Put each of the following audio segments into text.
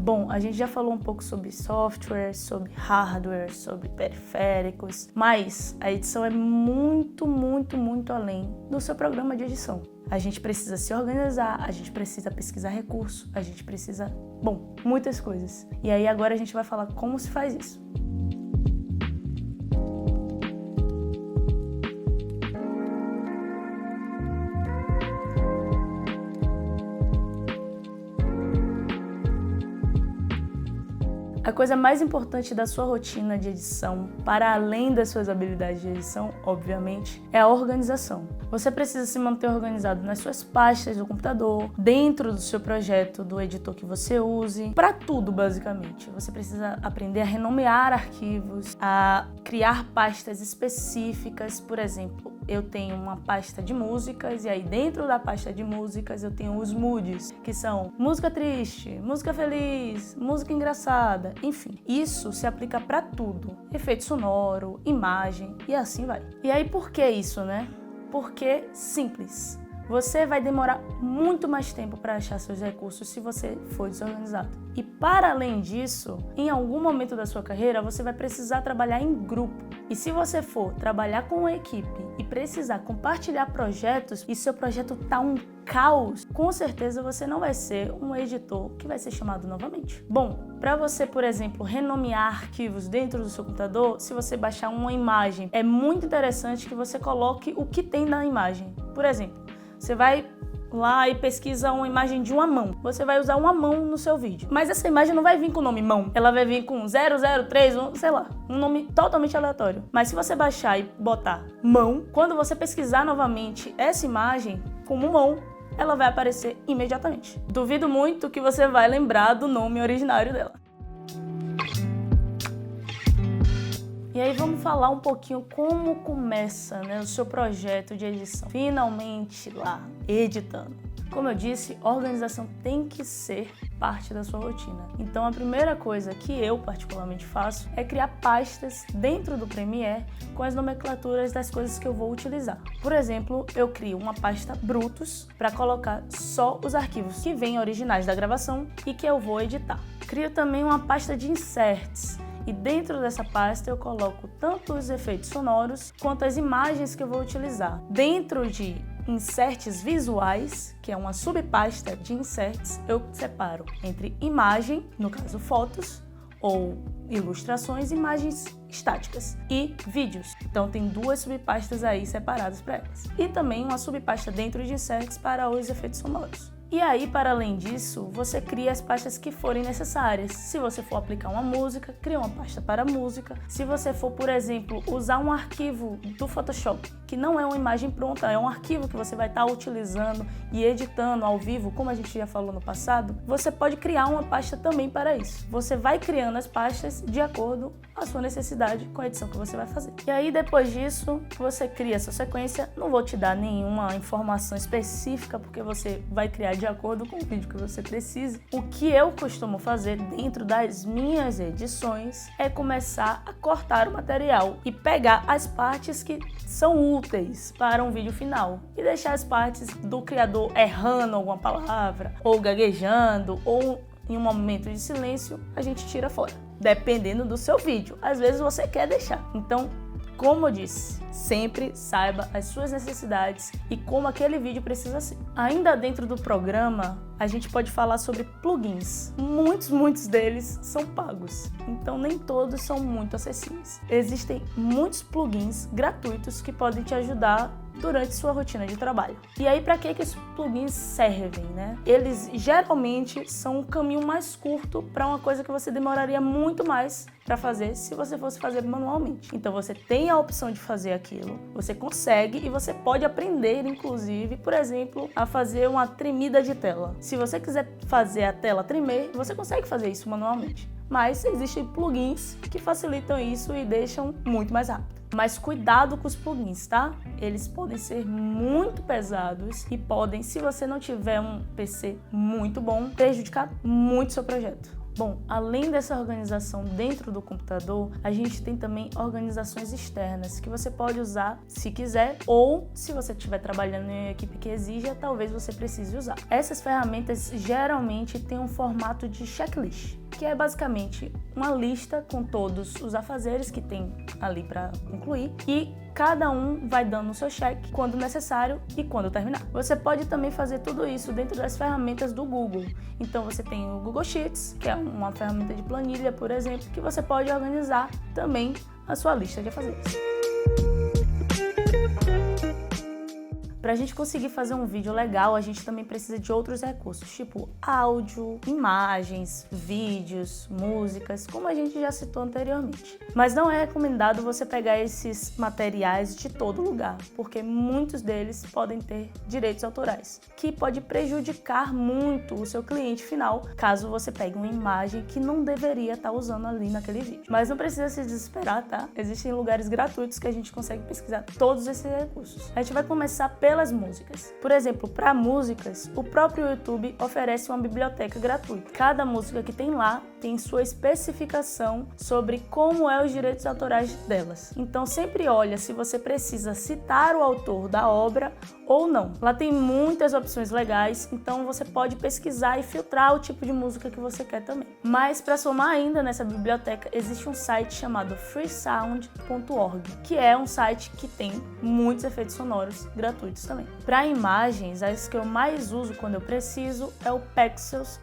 Bom, a gente já falou um pouco sobre software, sobre hardware, sobre periféricos, mas a edição é muito, muito, muito além do seu programa de edição. A gente precisa se organizar, a gente precisa pesquisar recursos, a gente precisa, muitas coisas. E aí agora a gente vai falar como se faz isso. A coisa mais importante da sua rotina de edição, para além das suas habilidades de edição, obviamente, é a organização. Você precisa se manter organizado nas suas pastas do computador, dentro do seu projeto, do editor que você use, para tudo basicamente. Você precisa aprender a renomear arquivos, a criar pastas específicas. Por exemplo, eu tenho uma pasta de músicas e aí dentro da pasta de músicas eu tenho os moods, que são música triste, música feliz, música engraçada, enfim. Isso se aplica para tudo, efeito sonoro, imagem e assim vai. E aí por que isso, né? Porque simples. Você vai demorar muito mais tempo para achar seus recursos se você for desorganizado. E para além disso, em algum momento da sua carreira, você vai precisar trabalhar em grupo. E se você for trabalhar com uma equipe e precisar compartilhar projetos e seu projeto tá um caos, com certeza você não vai ser um editor que vai ser chamado novamente. Bom, para você, por exemplo, renomear arquivos dentro do seu computador, se você baixar uma imagem, é muito interessante que você coloque o que tem na imagem. Por exemplo, você vai lá e pesquisa uma imagem de uma mão. Você vai usar uma mão no seu vídeo. Mas essa imagem não vai vir com o nome mão. Ela vai vir com 0031, sei lá, um nome totalmente aleatório. Mas se você baixar e botar mão, quando você pesquisar novamente essa imagem como mão, ela vai aparecer imediatamente. Duvido muito que você vai lembrar do nome originário dela. E aí vamos falar um pouquinho como começa, o seu projeto de edição. Finalmente lá, editando. Como eu disse, organização tem que ser parte da sua rotina. Então a primeira coisa que eu particularmente faço é criar pastas dentro do Premiere com as nomenclaturas das coisas que eu vou utilizar. Por exemplo, eu crio uma pasta Brutos para colocar só os arquivos que vêm originais da gravação e que eu vou editar. Crio também uma pasta de Inserts. E dentro dessa pasta eu coloco tanto os efeitos sonoros quanto as imagens que eu vou utilizar. Dentro de Inserts visuais, que é uma subpasta de Inserts, eu separo entre imagem, no caso fotos, ou ilustrações, imagens estáticas e vídeos. Então tem duas subpastas aí separadas para elas. E também uma subpasta dentro de Inserts para os efeitos sonoros. E aí, para além disso, você cria as pastas que forem necessárias. Se você for aplicar uma música, cria uma pasta para música. Se você for, por exemplo, usar um arquivo do Photoshop, que não é uma imagem pronta, é um arquivo que você vai estar utilizando e editando ao vivo, como a gente já falou no passado, você pode criar uma pasta também para isso. Você vai criando as pastas de acordo com a sua necessidade com a edição que você vai fazer. E aí, depois disso, você cria a sua sequência. Não vou te dar nenhuma informação específica, porque você vai criar de acordo com o vídeo que você precise. O que eu costumo fazer dentro das minhas edições é começar a cortar o material e pegar as partes que são úteis para um vídeo final e deixar as partes do criador errando alguma palavra, ou gaguejando, ou em um momento de silêncio, a gente tira fora, dependendo do seu vídeo. Às vezes você quer deixar. Então, como eu disse, sempre saiba as suas necessidades e como aquele vídeo precisa ser. Ainda dentro do programa, a gente pode falar sobre plugins. Muitos deles são pagos, então nem todos são muito acessíveis. Existem muitos plugins gratuitos que podem te ajudar durante sua rotina de trabalho. E aí, para que esses plugins servem, né? Eles geralmente são um caminho mais curto para uma coisa que você demoraria muito mais para fazer se você fosse fazer manualmente. Então você tem a opção de fazer aquilo, você consegue e você pode aprender, inclusive, por exemplo, a fazer uma tremida de tela. Se você quiser fazer a tela tremer, você consegue fazer isso manualmente. Mas existem plugins que facilitam isso e deixam muito mais rápido. Mas cuidado com os plugins, tá? Eles podem ser muito pesados e podem, se você não tiver um PC muito bom, prejudicar muito seu projeto. Bom, além dessa organização dentro do computador, a gente tem também organizações externas que você pode usar se quiser, ou se você estiver trabalhando em uma equipe que exija, talvez você precise usar. Essas ferramentas geralmente têm um formato de checklist, que é basicamente uma lista com todos os afazeres que tem ali para concluir e cada um vai dando o seu check quando necessário e quando terminar. Você pode também fazer tudo isso dentro das ferramentas do Google. Então você tem o Google Sheets, que é uma ferramenta de planilha, por exemplo, que você pode organizar também a sua lista de afazeres. Para a gente conseguir fazer um vídeo legal, a gente também precisa de outros recursos, tipo áudio, imagens, vídeos, músicas, como a gente já citou anteriormente. Mas não é recomendado você pegar esses materiais de todo lugar, porque muitos deles podem ter direitos autorais, que pode prejudicar muito o seu cliente final, caso você pegue uma imagem que não deveria estar usando ali naquele vídeo. Mas não precisa se desesperar, tá? Existem lugares gratuitos que a gente consegue pesquisar todos esses recursos. A gente vai começar pelas músicas. Por exemplo, para músicas, o próprio YouTube oferece uma biblioteca gratuita. Cada música que tem lá tem sua especificação sobre como é os direitos autorais delas. Então sempre olha se você precisa citar o autor da obra ou não. Lá tem muitas opções legais, então você pode pesquisar e filtrar o tipo de música que você quer também. Mas para somar ainda nessa biblioteca, existe um site chamado freesound.org, que é um site que tem muitos efeitos sonoros gratuitos também. Para imagens, as que eu mais uso quando eu preciso é o Pexels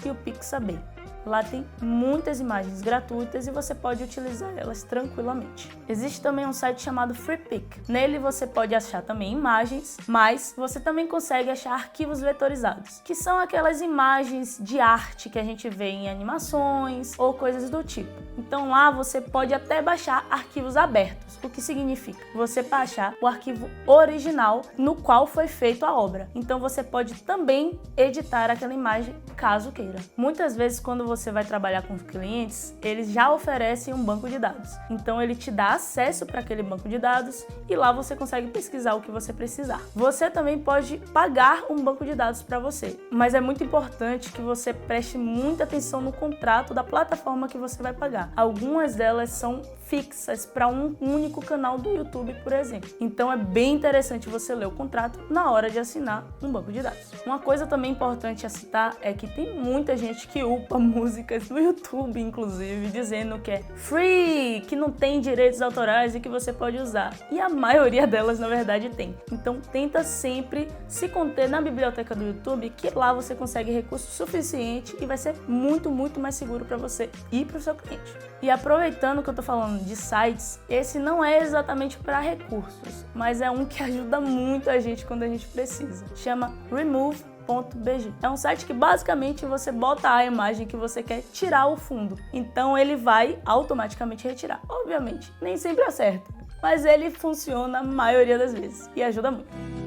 e o Pixabay. Lá tem muitas imagens gratuitas e você pode utilizar elas tranquilamente. Existe também um site chamado FreePic. Nele você pode achar também imagens, mas você também consegue achar arquivos vetorizados, que são aquelas imagens de arte que a gente vê em animações ou coisas do tipo. Então lá você pode até baixar arquivos abertos, o que significa você baixar o arquivo original no qual foi feita a obra. Então você pode também editar aquela imagem caso queira. Muitas vezes quando você vai trabalhar com os clientes, eles já oferecem um banco de dados. Então ele te dá acesso para aquele banco de dados e lá você consegue pesquisar o que você precisar. Você também pode pagar um banco de dados para você, mas é muito importante que você preste muita atenção no contrato da plataforma que você vai pagar. Algumas delas são fixas para um único canal do YouTube, por exemplo. Então é bem interessante você ler o contrato na hora de assinar um banco de dados. Uma coisa também importante a citar é que tem muita gente que upa músicas no YouTube, inclusive, dizendo que é free, que não tem direitos autorais e que você pode usar. E a maioria delas, na verdade, tem. Então tenta sempre se conter na biblioteca do YouTube, que lá você consegue recurso suficiente e vai ser muito, muito mais seguro para você e para o seu cliente. E aproveitando que eu tô falando de sites, esse não é exatamente para recursos, mas é um que ajuda muito a gente quando a gente precisa. Chama remove.bg. É um site que basicamente você bota a imagem que você quer tirar o fundo. Então ele vai automaticamente retirar. Obviamente, nem sempre acerta, mas ele funciona a maioria das vezes e ajuda muito.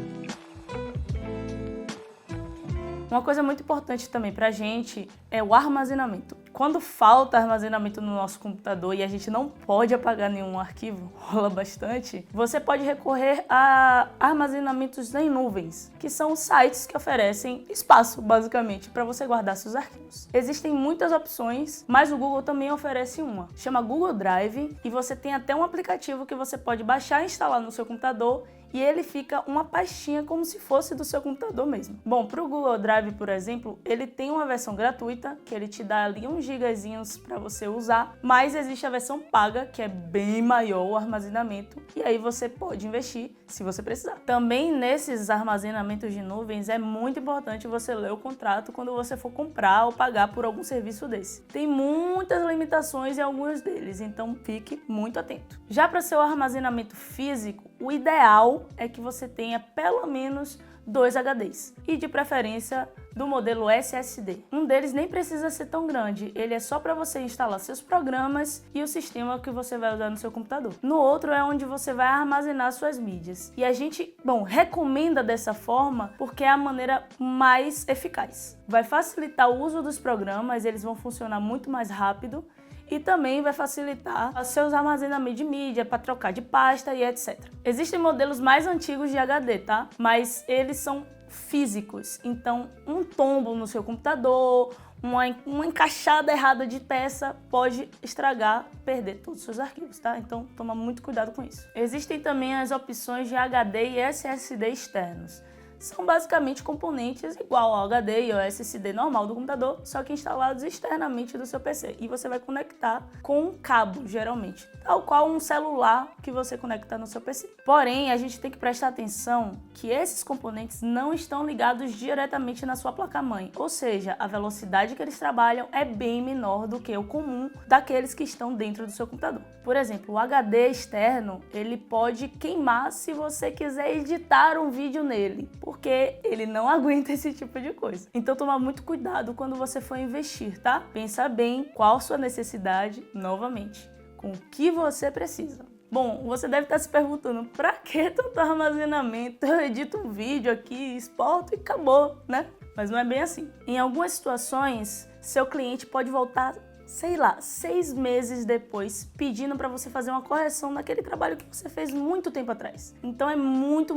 Uma coisa muito importante também pra gente é o armazenamento. Quando falta armazenamento no nosso computador e a gente não pode apagar nenhum arquivo, rola bastante, você pode recorrer a armazenamentos em nuvens, que são sites que oferecem espaço, basicamente, para você guardar seus arquivos. Existem muitas opções, mas o Google também oferece uma. Chama Google Drive e você tem até um aplicativo que você pode baixar e instalar no seu computador e ele fica uma pastinha como se fosse do seu computador mesmo. Bom, para o Google Drive, por exemplo, ele tem uma versão gratuita, que ele te dá ali uns gigazinhos para você usar, mas existe a versão paga, que é bem maior o armazenamento, e aí você pode investir se você precisar. Também nesses armazenamentos de nuvens é muito importante você ler o contrato quando você for comprar ou pagar por algum serviço desse. Tem muitas limitações em alguns deles, então fique muito atento. Já para seu armazenamento físico, o ideal é que você tenha pelo menos 2 HDs e de preferência do modelo SSD. Um deles nem precisa ser tão grande, ele é só para você instalar seus programas e o sistema que você vai usar no seu computador. No outro é onde você vai armazenar suas mídias. E a gente, recomenda dessa forma porque é a maneira mais eficaz. Vai facilitar o uso dos programas, eles vão funcionar muito mais rápido e também vai facilitar seus armazenamentos de mídia para trocar de pasta e etc. Existem modelos mais antigos de HD, tá? Mas eles são físicos, então um tombo no seu computador, uma encaixada errada de peça pode estragar, perder todos os seus arquivos, tá? Então toma muito cuidado com isso. Existem também as opções de HD e SSD externos. São basicamente componentes igual ao HD e ao SSD normal do computador, só que instalados externamente do seu PC. E você vai conectar com um cabo, geralmente, tal qual um celular que você conecta no seu PC. Porém, a gente tem que prestar atenção que esses componentes não estão ligados diretamente na sua placa-mãe, ou seja, a velocidade que eles trabalham é bem menor do que o comum daqueles que estão dentro do seu computador. Por exemplo, o HD externo, ele pode queimar se você quiser editar um vídeo nele, porque ele não aguenta esse tipo de coisa. Então toma muito cuidado quando você for investir, tá? Pensa bem qual a sua necessidade, novamente, com o que você precisa. Bom, você deve estar se perguntando, pra que tanto armazenamento? Eu edito um vídeo aqui, exporto e acabou, né? Mas não é bem assim. Em algumas situações, seu cliente pode voltar, sei lá, 6 meses depois, pedindo para você fazer uma correção naquele trabalho que você fez muito tempo atrás. Então é muito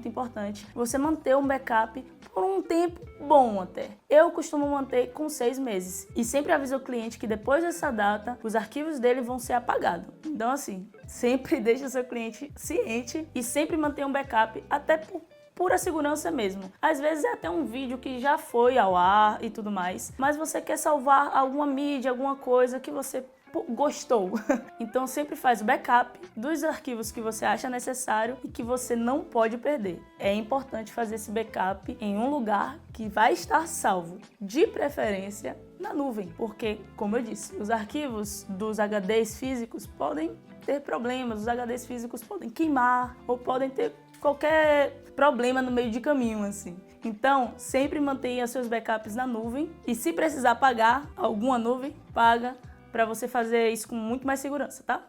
importante você manter um backup por um tempo bom até. Eu costumo manter com 6 meses e sempre aviso o cliente que depois dessa data, os arquivos dele vão ser apagados. Então assim, sempre deixe o seu cliente ciente e sempre mantenha um backup até por pura segurança mesmo. Às vezes é até um vídeo que já foi ao ar e tudo mais, mas você quer salvar alguma mídia, alguma coisa que você gostou. Então sempre faz o backup dos arquivos que você acha necessário e que você não pode perder. É importante fazer esse backup em um lugar que vai estar salvo, de preferência na nuvem, porque, como eu disse, os arquivos dos HDs físicos podem ter problemas, os HDs físicos podem queimar ou podem ter qualquer problema no meio de caminho, assim. Então, sempre mantenha seus backups na nuvem e se precisar pagar alguma nuvem, paga para você fazer isso com muito mais segurança, tá?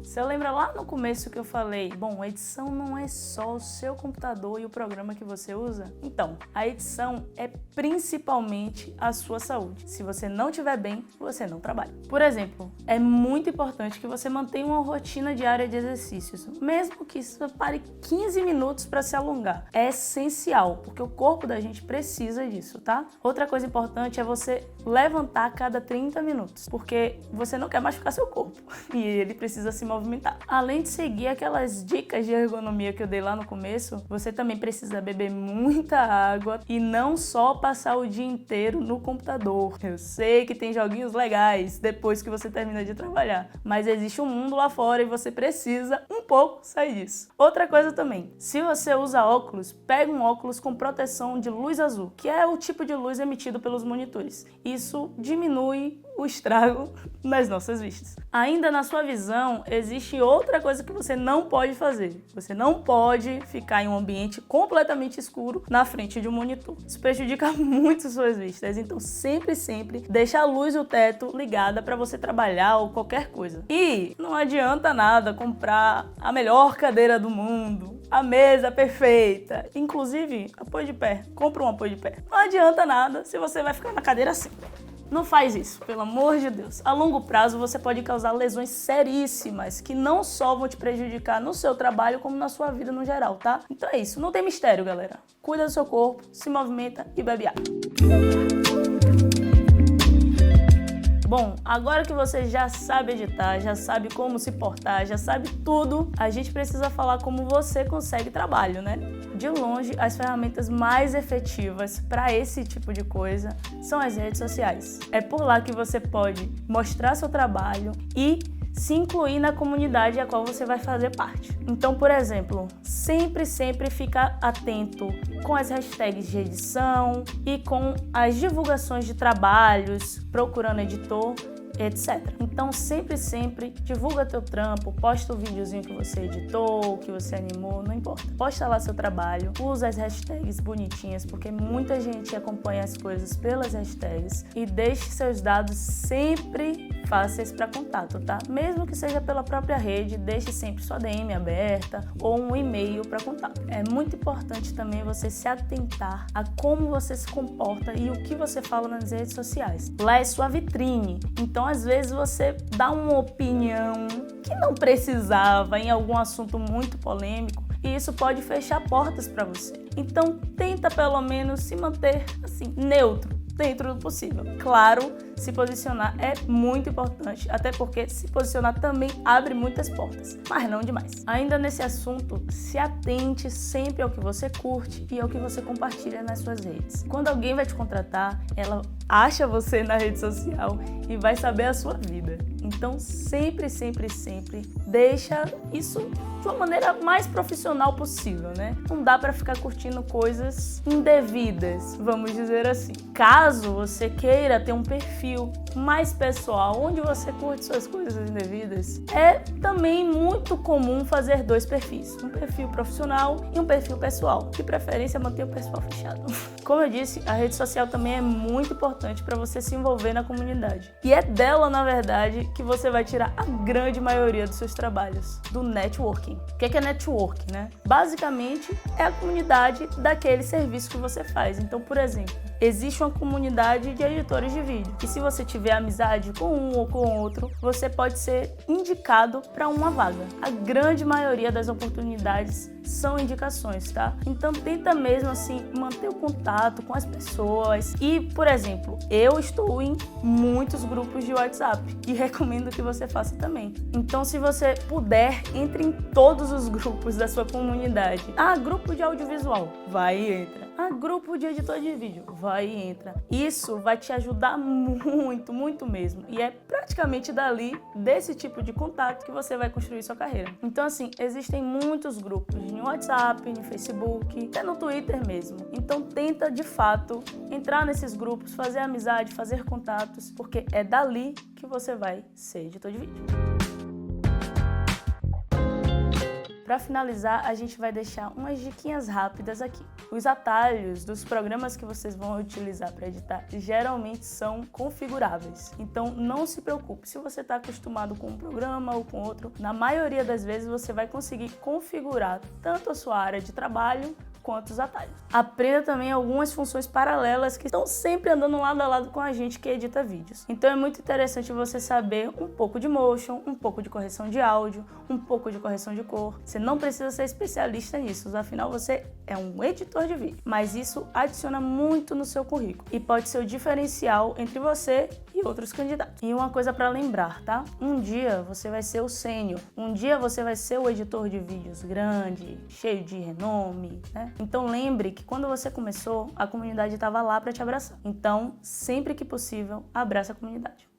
Você lembra lá no começo que eu falei, bom, a edição não é só o seu computador e o programa que você usa? Então, a edição é principalmente a sua saúde. Se você não estiver bem, você não trabalha. Por exemplo, é muito importante que você mantenha uma rotina diária de exercícios, mesmo que isso pare 15 minutos para se alongar. É essencial, porque o corpo da gente precisa disso, tá? Outra coisa importante é você levantar a cada 30 minutos, porque você não quer machucar seu corpo e ele precisa se movimentar. Além de seguir aquelas dicas de ergonomia que eu dei lá no começo, você também precisa beber muita água e não só passar o dia inteiro no computador. Eu sei que tem joguinhos legais depois que você termina de trabalhar, mas existe um mundo lá fora e você precisa um pouco sair disso. Outra coisa também, se você usa óculos, pega um óculos com proteção de luz azul, que é o tipo de luz emitido pelos monitores. Isso diminui o estrago nas nossas vistas. Ainda na sua visão, existe outra coisa que você não pode fazer. Você não pode ficar em um ambiente completamente escuro na frente de um monitor. Isso prejudica muito suas vistas, então sempre deixa a luz do teto ligada para você trabalhar ou qualquer coisa. E não adianta nada comprar a melhor cadeira do mundo, a mesa perfeita, inclusive apoio de pé. Compra um apoio de pé. Não adianta nada se você vai ficar na cadeira assim. Não faz isso, pelo amor de Deus. A longo prazo você pode causar lesões seríssimas que não só vão te prejudicar no seu trabalho, como na sua vida no geral, tá? Então é isso, não tem mistério, galera. Cuida do seu corpo, se movimenta e bebe água. Bom, agora que você já sabe editar, já sabe como se portar, já sabe tudo, a gente precisa falar como você consegue trabalho, né? De longe, as ferramentas mais efetivas para esse tipo de coisa são as redes sociais. É por lá que você pode mostrar seu trabalho e se incluir na comunidade a qual você vai fazer parte. Então, por exemplo, sempre fica atento com as hashtags de edição e com as divulgações de trabalhos, procurando editor, etc. Então sempre divulga teu trampo, posta o videozinho que você editou, que você animou, não importa. Posta lá seu trabalho, usa as hashtags bonitinhas, porque muita gente acompanha as coisas pelas hashtags, e deixe seus dados sempre fáceis para contato, tá? Mesmo que seja pela própria rede, deixe sempre sua DM aberta ou um e-mail para contato. É muito importante também você se atentar a como você se comporta e o que você fala nas redes sociais. Lá é sua vitrine, então às vezes você dá uma opinião que não precisava em algum assunto muito polêmico e isso pode fechar portas para você. Então tenta pelo menos se manter assim, neutro, dentro do possível. Claro, se posicionar é muito importante, até porque se posicionar também abre muitas portas, mas não demais. Ainda nesse assunto, se atente sempre ao que você curte e ao que você compartilha nas suas redes. Quando alguém vai te contratar, ela acha você na rede social e vai saber a sua vida. Então sempre deixa isso de uma maneira mais profissional possível, né? Não dá pra ficar curtindo coisas indevidas, vamos dizer assim. Caso você queira ter um perfil mais pessoal, onde você curte suas coisas indevidas, é também muito comum fazer 2 perfis, um perfil profissional e um perfil pessoal. De preferência, manter o pessoal fechado. Como eu disse, a rede social também é muito importante para você se envolver na comunidade. E é dela, na verdade, que você vai tirar a grande maioria dos seus trabalhos, do networking. O que é networking, né? Basicamente, é a comunidade daquele serviço que você faz. Então, por exemplo, existe uma comunidade de editores de vídeo. E se você tiver amizade com um ou com outro, você pode ser indicado para uma vaga. A grande maioria das oportunidades são indicações, tá? Então tenta mesmo assim manter o contato com as pessoas. E, por exemplo, eu estou em muitos grupos de WhatsApp e recomendo que você faça também. Então, se você puder, entre em todos os grupos da sua comunidade. Grupo de audiovisual, vai e entra. Grupo de editor de vídeo, vai e entra. Isso vai te ajudar muito mesmo. E é praticamente dali, desse tipo de contato, que você vai construir sua carreira. Então, assim, existem muitos grupos no WhatsApp, no Facebook, até no Twitter mesmo. Então, tenta, de fato, entrar nesses grupos, fazer amizade, fazer contatos, porque é dali que você vai ser editor de vídeo. Para finalizar, a gente vai deixar umas diquinhas rápidas aqui. Os atalhos dos programas que vocês vão utilizar para editar geralmente são configuráveis. Então não se preocupe, se você está acostumado com um programa ou com outro, na maioria das vezes você vai conseguir configurar tanto a sua área de trabalho quanto os atalhos. Aprenda também algumas funções paralelas que estão sempre andando lado a lado com a gente que edita vídeos. Então é muito interessante você saber um pouco de motion, um pouco de correção de áudio, um pouco de correção de cor. Você não precisa ser especialista nisso, afinal você é um editor de vídeo. Mas isso adiciona muito no seu currículo e pode ser o diferencial entre você e outros candidatos. E uma coisa para lembrar, tá? Um dia você vai ser o sênior, um dia você vai ser o editor de vídeos grande, cheio de renome, né? Então lembre que quando você começou, a comunidade estava lá para te abraçar. Então, sempre que possível, abraça a comunidade.